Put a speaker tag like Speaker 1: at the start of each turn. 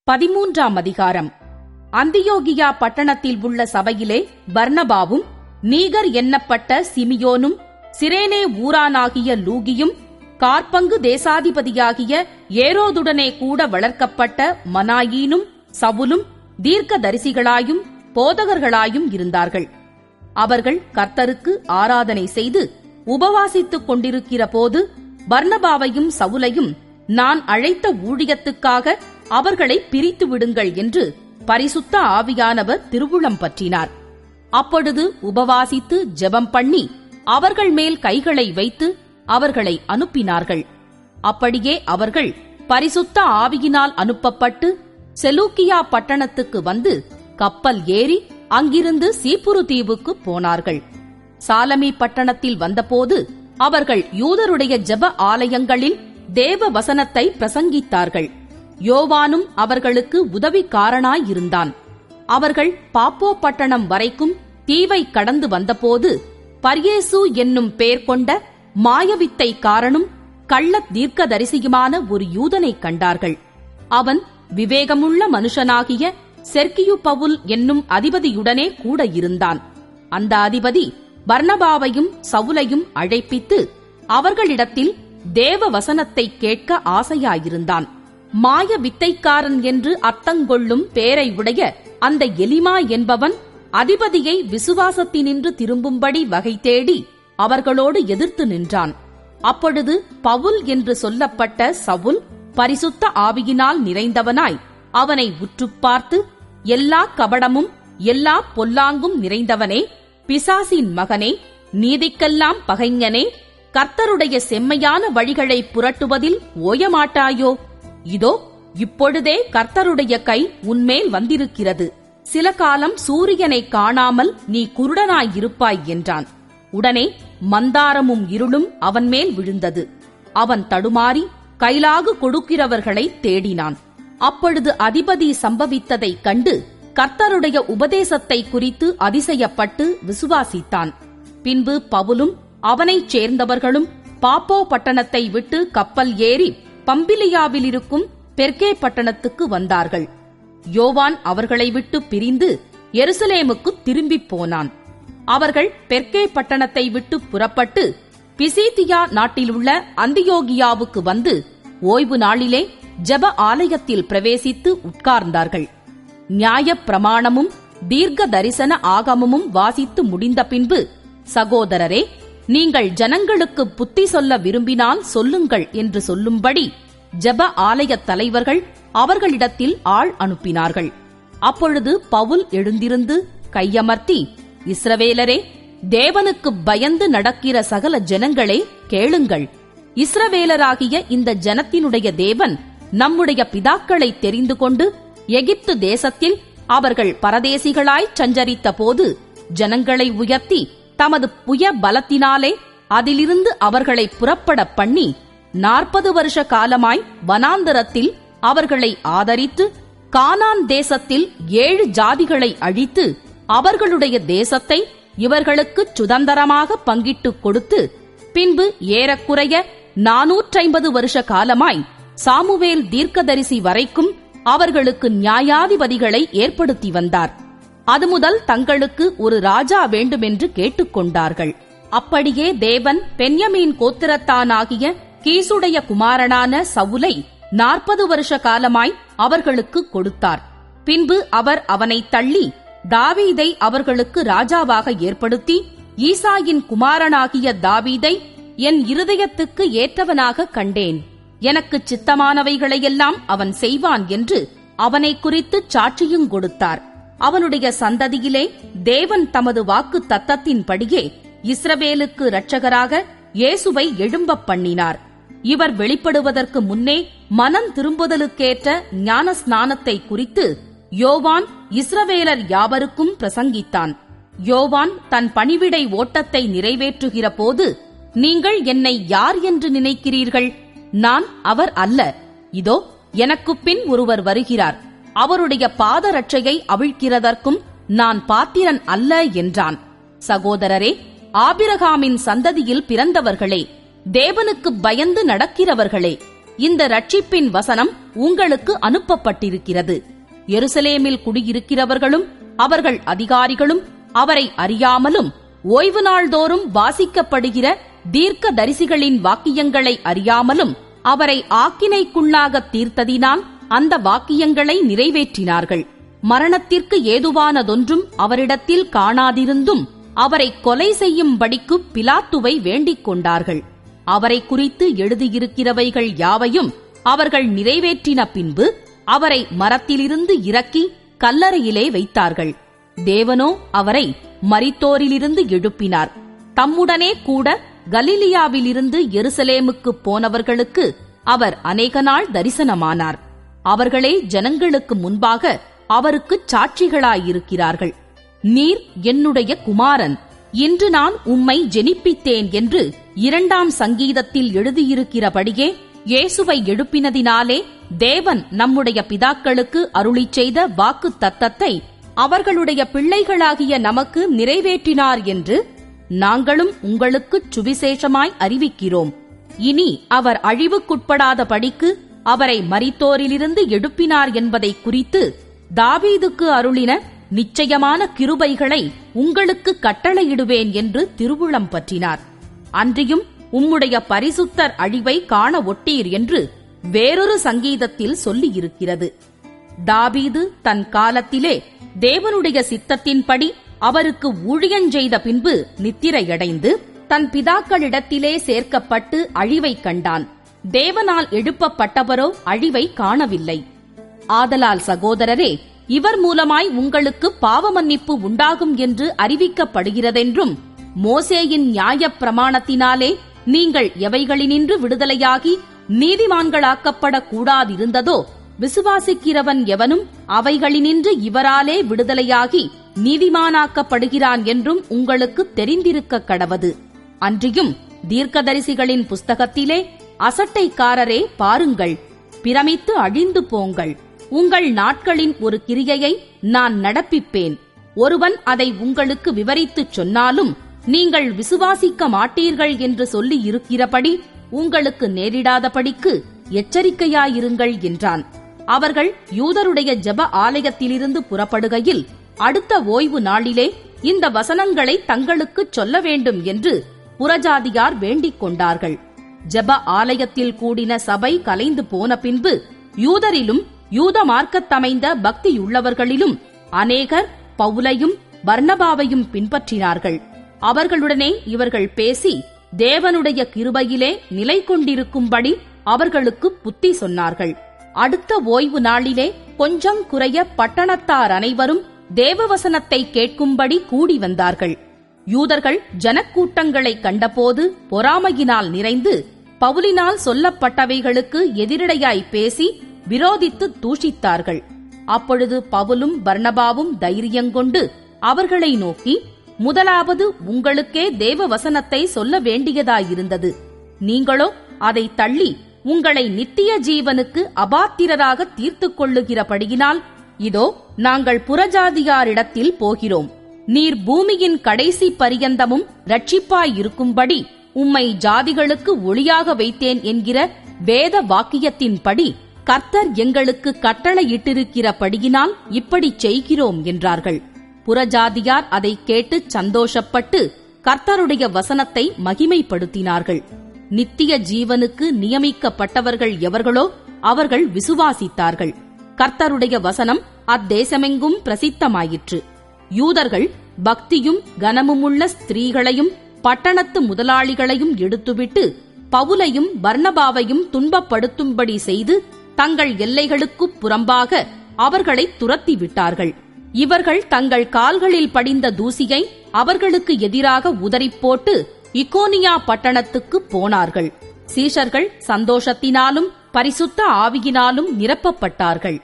Speaker 1: 13ஆம் அதிகாரம். அந்தியோகியா பட்டணத்தில் உள்ள சபையிலே பர்னபாவும் நீகர் எண்ணப்பட்ட சிமியோனும் சிரேனே ஊரானாகிய லூகியும் கார்பங்கு தேசாதிபதியாகிய ஏரோதுடனே கூட வளர்க்கப்பட்ட மனாயீனும் சவுலும் தீர்க்கதரிசிகளாயும் போதகர்களாயும் இருந்தார்கள். அவர்கள் கர்த்தருக்கு ஆராதனை செய்து உபவாசித்துக் கொண்டிருக்கிற போது பர்னபாவையும் சவுலையும், நான் அழைத்த ஊழியத்துக்காக அவர்களை பிரித்து விடுங்கள் என்று பரிசுத்த ஆவியானவர் திருவுளம் பற்றினார். அப்பொழுது உபவாசித்து ஜெபம் பண்ணி அவர்கள் மேல் கைகளை வைத்து அவர்களை அனுப்பினார்கள். அப்படியே அவர்கள் பரிசுத்த ஆவியினால் அனுப்பப்பட்டு செலூக்கியா பட்டணத்துக்கு வந்து கப்பல் ஏறி அங்கிருந்து சீப்புரு தீவுக்கு போனார்கள். சாலமி பட்டணத்தில் வந்தபோது அவர்கள் யூதருடைய ஜெப ஆலயங்களில் தேவ வசனத்தை பிரசங்கித்தார்கள். யோவானும் அவர்களுக்கு உதவிக்காரனாயிருந்தான். அவர்கள் பாப்போ பட்டணம் வரைக்கும் தீவை கடந்து வந்தபோது பர்யேசு என்னும் பெயர் கொண்ட மாயவித்தைக்காரனும் கள்ள தீர்க்கதரிசியுமான ஒரு யூதனை கண்டார்கள். அவன் விவேகமுள்ள மனுஷனாகிய செர்கியு பவுல் என்னும் அதிபதியுடனே கூட இருந்தான். அந்த அதிபதி பர்னபாவையும் சவுலையும் அழைப்பித்து அவர்களிடத்தில் தேவ வசனத்தை கேட்க ஆசையாயிருந்தான். மாய வித்தைக்காரன் என்று அர்த்தங்கொள்ளும் பேரை உடைய அந்த எலிமா என்பவன் அதிபதியை விசுவாசத்தினின்று திரும்பும்படி வகை தேடி அவர்களோடு எதிர்த்து நின்றான். அப்பொழுது பவுல் என்று சொல்லப்பட்ட சவுல் பரிசுத்த ஆவியினால் நிறைந்தவனாய் அவனை உற்றுப் பார்த்து, எல்லா கபடமும் எல்லா பொல்லாங்கும் நிறைந்தவனே, பிசாசின் மகனே, நீதிக்கெல்லாம் பகைஞனே, கர்த்தருடைய செம்மையான வழிகளை புரட்டுவதில் ஓயமாட்டாயோ? இதோ இப்பொழுதே கர்த்தருடைய கை உன்மேல் வந்திருக்கிறது. சில காலம் சூரியனை காணாமல் நீ குருடனாயிருப்பாய் என்றான். உடனே மந்தாரமும் இருளும் அவன் மேல் விழுந்தது. அவன் தடுமாறி கைலாகு கொடுக்கிறவர்களை தேடினான். அப்பொழுது அதிபதி சம்பவித்ததைக் கண்டு கர்த்தருடைய உபதேசத்தை குறித்து அதிசயப்பட்டு விசுவாசித்தான். பின்பு பவுலும் அவனைச் சேர்ந்தவர்களும் பாப்போ பட்டணத்தை விட்டு கப்பல் ஏறி பம்பிலியாவிலிருக்கும் பெர்கே பட்டணத்துக்கு வந்தார்கள். யோவான் அவர்களை விட்டு பிரிந்து எருசலேமுக்கு திரும்பிப் போனான். அவர்கள் பெர்கே பட்டணத்தை விட்டு புறப்பட்டு பிசிதியா நாட்டிலுள்ள அந்தியோகியாவுக்கு வந்து ஓய்வு நாளிலே ஜெப ஆலயத்தில் பிரவேசித்து உட்கார்ந்தார்கள். நியாயப் பிரமாணமும் தீர்க்க தரிசன ஆகமமும் வாசித்து முடிந்த பின்பு, சகோதரரே, நீங்கள் ஜனங்களுக்கு புத்தி சொல்ல விரும்பினால் சொல்லுங்கள் என்று சொல்லும்படி ஜெப ஆலயத் தலைவர்கள் அவர்களிடத்தில் ஆள் அனுப்பினார்கள். அப்பொழுது பவுல் எழுந்திருந்து கையமர்த்தி, இஸ்ரவேலரே, தேவனுக்கு பயந்து நடக்கிற சகல ஜனங்களே, கேளுங்கள். இஸ்ரவேலராகிய இந்த ஜனத்தினுடைய தேவன் நம்முடைய பிதாக்களை தெரிந்து கொண்டு எகிப்து தேசத்தில் அவர்கள் பரதேசிகளாய் சஞ்சரித்த போது ஜனங்களை உயர்த்தி தமது புய பலத்தினாலே அதிலிருந்து அவர்களை புறப்பட பண்ணி 40 வருஷ காலமாய் வனாந்தரத்தில் அவர்களை ஆதரித்து கானான் தேசத்தில் 7 ஜாதிகளை அழித்து அவர்களுடைய தேசத்தை இவர்களுக்குச் சுதந்தரமாக பங்கிட்டுக் கொடுத்து, பின்பு ஏறக்குறைய 450 வருஷ காலமாய் சாமுவேல் தீர்க்கதரிசி வரைக்கும் அவர்களுக்கு நியாயாதிபதிகளை ஏற்படுத்தி வந்தார். அது முதல் தங்களுக்கு ஒரு ராஜா வேண்டுமென்று கேட்டுக்கொண்டார்கள். அப்படியே தேவன் பென்யமீன் கோத்திரத்தானாகிய கீசுடைய குமாரனான சவுலை 40 வருஷ காலமாய் அவர்களுக்கு கொடுத்தார். பின்பு அவர் அவனை தள்ளி தாவீதை அவர்களுக்கு ராஜாவாக ஏற்படுத்தி, ஈசாயின் குமாரனாகிய தாவீதை என் இருதயத்துக்கு ஏற்றவனாக கண்டேன், எனக்கு சித்தமானவைகளையெல்லாம் அவன் செய்வான் என்று அவனை குறித்து சாட்சியுங் கொடுத்தார். அவனுடைய சந்ததியிலே தேவன் தமது வாக்கு தத்தத்தின்படியே இஸ்ரவேலுக்கு இரட்சகராக இயேசுவை எழும்பப் பண்ணினார். இவர் வெளிப்படுவதற்கு முன்னே மனம் திரும்புதலுக்கேற்ற ஞான ஸ்நானத்தை குறித்து யோவான் இஸ்ரவேலர் யாவருக்கும் பிரசங்கித்தான். யோவான் தன் பணிவிடை ஓட்டத்தை நிறைவேற்றுகிற போது, நீங்கள் என்னை யார் என்று நினைக்கிறீர்கள்? நான் அவர் அல்ல. இதோ எனக்குப் பின் ஒருவர் வருகிறார், அவருடைய பாதரட்சையை அவிழ்க்கிறதற்கும் நான் பாத்திரன் அல்ல என்றான். சகோதரரே, ஆபிரகாமின் சந்ததியில் பிறந்தவர்களே, தேவனுக்கு பயந்து நடக்கிறவர்களே, இந்த ரட்சிப்பின் வசனம் உங்களுக்கு அனுப்பப்பட்டிருக்கிறது. எருசலேமில் குடியிருக்கிறவர்களும் அவர்கள் அதிகாரிகளும் அவரை அறியாமலும் ஓய்வு நாள்தோறும் வாசிக்கப்படுகிற தீர்க்க தரிசிகளின் வாக்கியங்களை அறியாமலும் அவரை ஆக்கினைக்குள்ளாக தீர்த்ததினால் அந்த வாக்கியங்களை நிறைவேற்றினார்கள். மரணத்திற்கு ஏதுவானதொன்றும் அவரிடத்தில் காணாதிருந்தும் அவரை கொலை செய்யும்படிக்கு பிலாத்துவை வேண்டிக் கொண்டார்கள். அவரை குறித்து எழுதியிருக்கிறவைகள் யாவையும் அவர்கள் நிறைவேற்றின பின்பு அவரை மரத்திலிருந்து இறக்கி கல்லறையிலே வைத்தார்கள். தேவனோ அவரை மரித்தோரிலிருந்து எழுப்பினார். தம்முடனே கூட கலிலியாவிலிருந்து எருசலேமுக்கு போனவர்களுக்கு அவர் அநேக நாள் தரிசனமானார். அவர்களே ஜனங்களுக்கு முன்பாக அவருக்கு சாட்சிகளாயிருக்கிறார்கள். நீர் என்னுடைய குமாரன், இன்று நான் உம்மை ஜெனிப்பித்தேன் என்று 2ஆம் சங்கீதத்தில் எழுதியிருக்கிறபடியே இயேசுவை எழுப்பினதினாலே தேவன் நம்முடைய பிதாக்களுக்கு அருளிச் செய்த வாக்கு தத்தத்தை அவர்களுடைய பிள்ளைகளாகிய நமக்கு நிறைவேற்றினார் என்று நாங்களும் உங்களுக்குச் சுவிசேஷமாய் அறிவிக்கிறோம். இனி அவர் அழிவுக்குட்படாதபடிக்கு அவரை மரித்தோரிலிருந்து எழுப்பினார் என்பதை குறித்து தாவீதுக்கு அருளின நிச்சயமான கிருபைகளை உங்களுக்கு கட்டளையிடுவேன் என்று திருவுளம் பற்றினார். அன்றியும் உம்முடைய பரிசுத்தர் அழிவை காண ஒட்டீர் என்று வேறொரு சங்கீதத்தில் சொல்லியிருக்கிறது. தாவீது தன் காலத்திலே தேவனுடைய சித்தத்தின்படி அவருக்கு ஊழியஞ்செய்த பின்பு நித்திரையடைந்து தன் பிதாக்களிடத்திலே சேர்க்கப்பட்டு அழிவை கண்டான். தேவனால் எழுப்பப்பட்டவரோ அழிவை காணவில்லை. ஆதலால் சகோதரரே, இவர் மூலமாய் உங்களுக்கு பாவமன்னிப்பு உண்டாகும் என்று அறிவிக்கப்படுகிறதென்றும் மோசேயின் நியாயப் பிரமாணத்தினாலே நீங்கள் எவைகளினின்று விடுதலையாகி நீதிமான்களாக்கப்படக் கூடாதிருந்ததோ விசுவாசிக்கிறவன் எவனும் அவைகளினின்று இவராலே விடுதலையாகி நீதிமானாக்கப்படுகிறான் என்றும் உங்களுக்கு தெரிந்திருக்க கடவது. அன்றியும் தீர்க்கதரிசிகளின் புஸ்தகத்திலே அசட்டைக்காரரே பாருங்கள், பிரமித்து அழிந்து போங்கள், உங்கள் நாட்களின் ஒரு கிரியையை நான் நடப்பிப்பேன். ஒருவன் அதை உங்களுக்கு விவரித்துச் சொன்னாலும் நீங்கள் விசுவாசிக்க மாட்டீர்கள் என்று சொல்லி இருக்கிறபடி உங்களுக்கு நேரிடாதபடிக்கு எச்சரிக்கையாயிருங்கள் என்றான். அவர்கள் யூதருடைய ஜெப ஆலயத்திலிருந்து புறப்படுகையில் அடுத்த ஓய்வு நாளிலே இந்த வசனங்களை தங்களுக்குச் சொல்ல வேண்டும் என்று புறஜாதியார் வேண்டிக் கொண்டார்கள். ஜெப ஆலயத்தில் கூடின சபை கலைந்து போன பின்பு யூதரிலும் யூத மார்க்கத்தமைந்த பக்தியுள்ளவர்களிலும் அநேகர் பவுலையும் பர்னபாவையும் பின்பற்றினார்கள். அவர்களுடனே இவர்கள் பேசி தேவனுடைய கிருபையிலே நிலை கொண்டிருக்கும்படி அவர்களுக்கு புத்தி சொன்னார்கள். அடுத்த ஓய்வு நாளிலே கொஞ்சம் குறைய பட்டணத்தார் அனைவரும் தேவவசனத்தை கேட்கும்படி கூடி வந்தார்கள். யூதர்கள் ஜனக்கூட்டங்களை கண்டபோது பொறாமையினால் நிறைந்து பவுலினால் சொல்லப்பட்டவைகளுக்கு எதிரடையாய் பேசி விரோதித்து தூஷித்தார்கள். அப்பொழுது பவுலும் பர்னபாவும் தைரியங்கொண்டு அவர்களை நோக்கி, முதலாவது உங்களுக்கே தேவ வசனத்தை சொல்ல வேண்டியதாயிருந்தது. நீங்களோ அதை தள்ளி உங்களை நித்திய ஜீவனுக்கு அபாத்திரராக தீர்த்துக் கொள்ளுகிறபடியினால் இதோ நாங்கள் புறஜாதியாரிடத்தில் போகிறோம். நீர் பூமியின் கடைசி பரியந்தமும் இரட்சிப்பாயிருக்கும்படி உம்மை ஜாதிகளுக்கு ஒளியாக வைத்தேன் என்கிற வேத வாக்கியத்தின்படி கர்த்தர் எங்களுக்கு கட்டளையிட்டிருக்கிறபடியினால் இப்படி செய்கிறோம் என்றார்கள். புறஜாதியார் அதை கேட்டு சந்தோஷப்பட்டு கர்த்தருடைய வசனத்தை மகிமைப்படுத்தினார்கள். நித்திய ஜீவனுக்கு நியமிக்கப்பட்டவர்கள் எவர்களோ அவர்கள் விசுவாசித்தார்கள். கர்த்தருடைய வசனம் அத்தேசமெங்கும் பிரசித்தமாயிற்று. யூதர்கள் பக்தியும் கனமுமுள்ள ஸ்திரீகளையும் பட்டணத்து முதலாளிகளையும் எடுத்துவிட்டு பவுலையும் பர்னபாவையும் துன்பப்படுத்தும்படி செய்து தங்கள் எல்லைகளுக்குப் புறம்பாக அவர்களை துரத்திவிட்டார்கள். இவர்கள் தங்கள் கால்களில் படிந்த தூசியை அவர்களுக்கு எதிராக உதறிப் போட்டு இக்கோனியா பட்டணத்துக்கு போனார்கள். சீஷர்கள் சந்தோஷத்தினாலும் பரிசுத்த ஆவியினாலும் நிரப்பப்பட்டார்கள்.